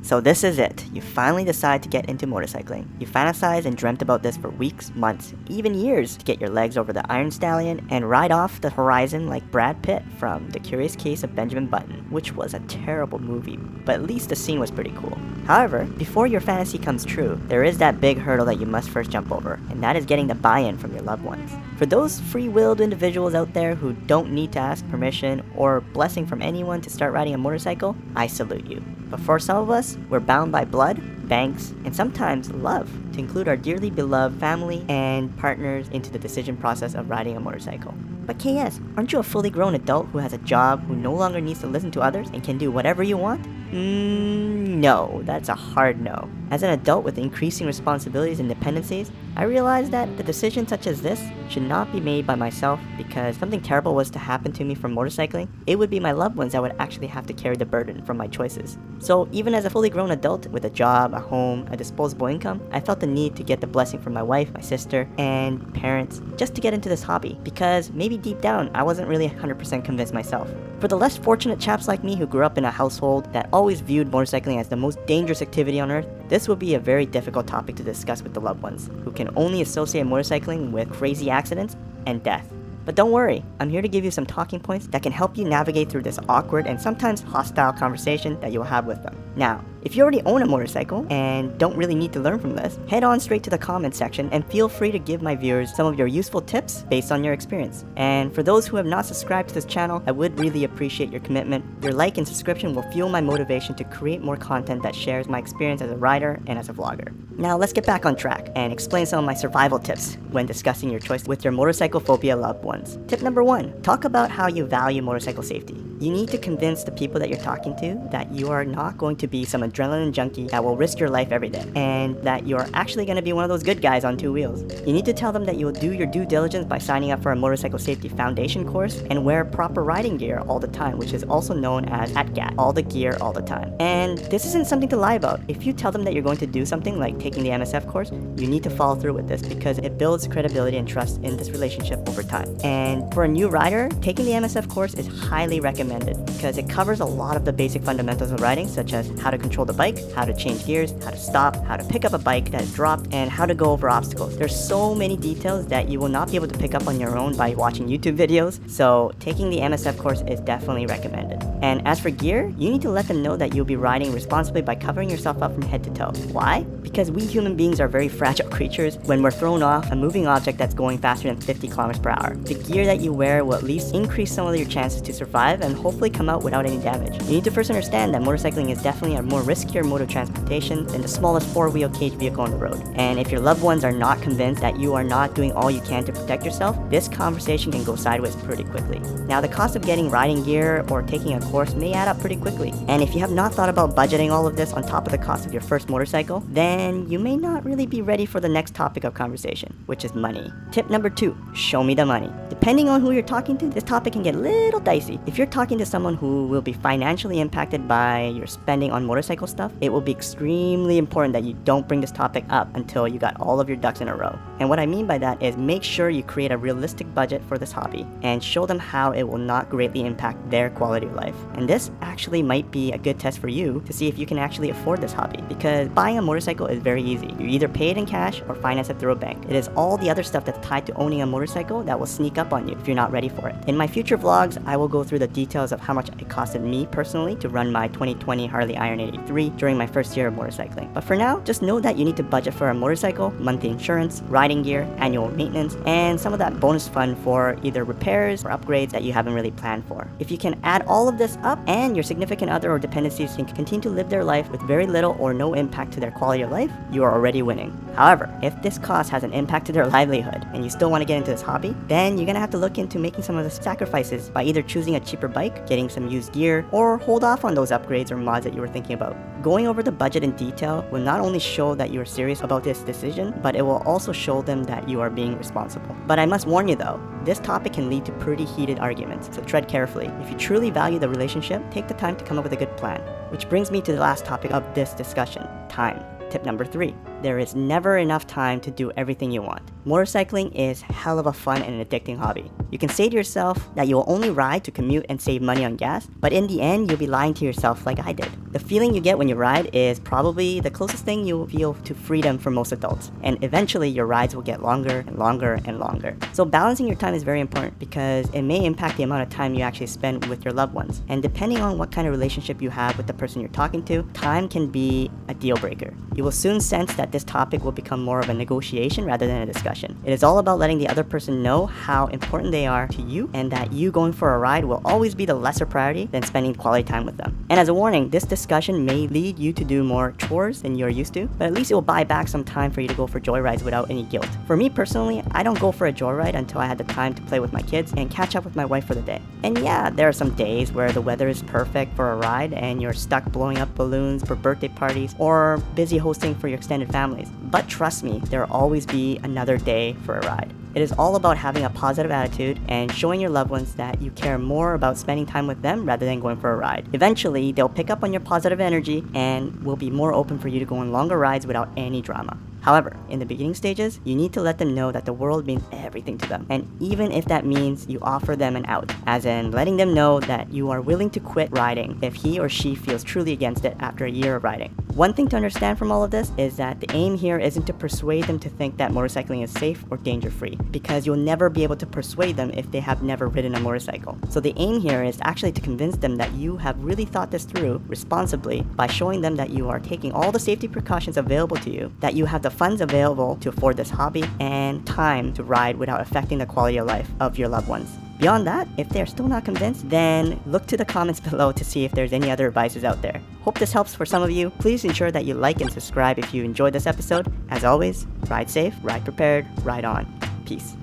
So this is it. You finally decide to get into motorcycling. You fantasized and dreamt about this for weeks, months, even years to get your legs over the Iron Stallion and ride off the horizon like Brad Pitt from The Curious Case of Benjamin Button, which was a terrible movie, but at least the scene was pretty cool. However, before your fantasy comes true, there is that big hurdle that you must first jump over, and that is getting the buy-in from your loved ones. For those free-willed individuals out there who don't need to ask permission or blessing from anyone to start riding a motorcycle, I salute you. But for some of us, we're bound by blood, banks, and sometimes love to include our dearly beloved family and partners into the decision process of riding a motorcycle. But KS, aren't you a fully grown adult who has a job, who no longer needs to listen to others and can do whatever you want? No, that's a hard no. As an adult with increasing responsibilities and dependencies, I realized that the decision such as this should not be made by myself because something terrible was to happen to me from motorcycling. It would be my loved ones that would actually have to carry the burden from my choices. So even as a fully grown adult with a job, a home, a disposable income, I felt the need to get the blessing from my wife, my sister, and parents just to get into this hobby because maybe deep down I wasn't really 100% convinced myself. For the less fortunate chaps like me who grew up in a household that always viewed motorcycling as the most dangerous activity on earth, this would be a very difficult topic to discuss with the loved ones, who can only associate motorcycling with crazy accidents and death. But don't worry, I'm here to give you some talking points that can help you navigate through this awkward and sometimes hostile conversation that you'll have with them. Now, if you already own a motorcycle and don't really need to learn from this, head on straight to the comment section and feel free to give my viewers some of your useful tips based on your experience. And for those who have not subscribed to this channel, I would really appreciate your commitment. Your like and subscription will fuel my motivation to create more content that shares my experience as a rider and as a vlogger. Now let's get back on track and explain some of my survival tips when discussing your choice with your motorcycle phobia loved ones. Tip number 1, talk about how you value motorcycle safety. You need to convince the people that you're talking to that you are not going to be some adrenaline junkie that will risk your life every day, and that you're actually going to be one of those good guys on 2 wheels. You need to tell them that you will do your due diligence by signing up for a motorcycle safety foundation course and wear proper riding gear all the time, which is also known as ATGATT, all the gear all the time. And this isn't something to lie about. If you tell them that you're going to do something like taking the MSF course, you need to follow through with this because it builds credibility and trust in this relationship over time. And for a new rider, taking the MSF course is highly recommended because it covers a lot of the basic fundamentals of riding, such as how to control the bike, how to change gears, how to stop, how to pick up a bike that is dropped, and how to go over obstacles. There's so many details that you will not be able to pick up on your own by watching YouTube videos, so taking the MSF course is definitely recommended. And as for gear, you need to let them know that you'll be riding responsibly by covering yourself up from head to toe. Why? Because we human beings are very fragile creatures when we're thrown off a moving object that's going faster than 50 kilometers per hour. The gear that you wear will at least increase some of your chances to survive and hopefully come out without any damage. You need to first understand that motorcycling is definitely a more riskier mode of transportation than the smallest 4-wheel cage vehicle on the road. And if your loved ones are not convinced that you are not doing all you can to protect yourself, this conversation can go sideways pretty quickly. Now, the cost of getting riding gear or taking a course may add up pretty quickly. And if you have not thought about budgeting all of this on top of the cost of your first motorcycle, then you may not really be ready for the next topic of conversation, which is money. Tip number 2, show me the money. Depending on who you're talking to, this topic can get a little dicey. If you're talking to someone who will be financially impacted by your spending on motorcycle stuff, it will be extremely important that you don't bring this topic up until you got all of your ducks in a row. And what I mean by that is make sure you create a realistic budget for this hobby and show them how it will not greatly impact their quality of life. And this actually might be a good test for you to see if you can actually afford this hobby, because buying a motorcycle is very easy. You either pay it in cash or finance it through a bank. It is all the other stuff that's tied to owning a motorcycle that will sneak up on you if you're not ready for it. In my future vlogs, I will go through the details of how much it costed me personally to run my 2020 Harley Iron 83 during my first year of motorcycling. But for now, just know that you need to budget for a motorcycle, monthly insurance, riding gear, annual maintenance, and some of that bonus fund for either repairs or upgrades that you haven't really planned for. If you can add all of this up and your significant other or dependencies can continue to live their life with very little or no impact to their quality of life, you are already winning. However, if this cost has an impact to their livelihood and you still want to get into this hobby, then you're gonna have to look into making some of the sacrifices by either choosing a cheaper bike, getting some used gear, or hold off on those upgrades or mods that you were thinking about. Going over the budget in detail will not only show that you are serious about this decision, but it will also show them that you are being responsible. But I must warn you though, this topic can lead to pretty heated arguments, so tread carefully. If you truly value the relationship, take the time to come up with a good plan. Which brings me to the last topic of this discussion, time. Tip number 3. there is never enough time to do everything you want. Motorcycling is hell of a fun and addicting hobby. You can say to yourself that you will only ride to commute and save money on gas, but in the end, you'll be lying to yourself like I did. The feeling you get when you ride is probably the closest thing you'll feel to freedom for most adults, and eventually your rides will get longer and longer and longer. So balancing your time is very important because it may impact the amount of time you actually spend with your loved ones. And depending on what kind of relationship you have with the person you're talking to, time can be a deal breaker. You will soon sense that this topic will become more of a negotiation rather than a discussion. It is all about letting the other person know how important they are to you and that you going for a ride will always be the lesser priority than spending quality time with them. And as a warning, this discussion may lead you to do more chores than you're used to, but at least it will buy back some time for you to go for joyrides without any guilt. For me personally, I don't go for a joyride until I had the time to play with my kids and catch up with my wife for the day. And yeah, there are some days where the weather is perfect for a ride and you're stuck blowing up balloons for birthday parties or busy hosting for your extended families. But trust me, there will always be another day for a ride. It is all about having a positive attitude and showing your loved ones that you care more about spending time with them rather than going for a ride. Eventually, they'll pick up on your positive energy and will be more open for you to go on longer rides without any drama. However, in the beginning stages, you need to let them know that the world means everything to them. And even if that means you offer them an out, as in letting them know that you are willing to quit riding if he or she feels truly against it after a year of riding. One thing to understand from all of this is that the aim here isn't to persuade them to think that motorcycling is safe or danger-free, because you'll never be able to persuade them if they have never ridden a motorcycle. So the aim here is actually to convince them that you have really thought this through responsibly by showing them that you are taking all the safety precautions available to you, that you have the funds available to afford this hobby, and time to ride without affecting the quality of life of your loved ones. Beyond that, if they're still not convinced, then look to the comments below to see if there's any other advices out there. Hope this helps for some of you. Please ensure that you like and subscribe if you enjoyed this episode. As always, ride safe, ride prepared, ride on. Peace.